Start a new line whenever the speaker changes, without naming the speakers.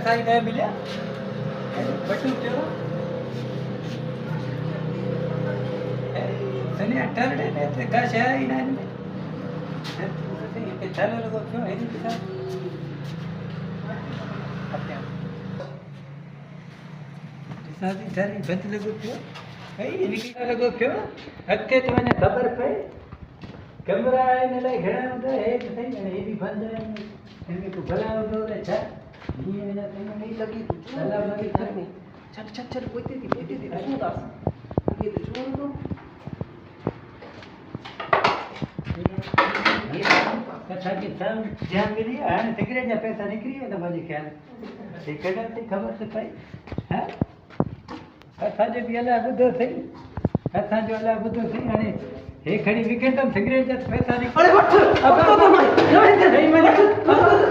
पैसा ही न मिलिया बटू क्यों तने अठारह ने ते का शहर ही ना ये चल लगो क्यों है नहीं पता शादी थारी बंद लगो क्यों है इनकी लगो क्यों हत्ते तो मैंने खबर पे कैमरा आने लाइ घणा होता है तो सही है ये भी बंद है इनके को भला हो रे छा ये ना तने नहीं लगी तो भला लगी करनी
चल चल चल पोते थी શું દાસ ये तो छोड़ दो
कथा के सब ध्यान मिली है सिगरेट या पैसा निकली है तो मुझे ख्याल सिगरेट से खबर से पाई है कथा जे भी अला बुधो थी कथा जो अला बुधो थी अने हे खड़ी वीकेंड में सिगरेट जा पैसा निकली
अरे वठ अब तो नहीं मैंने नहीं मैंने जो पतो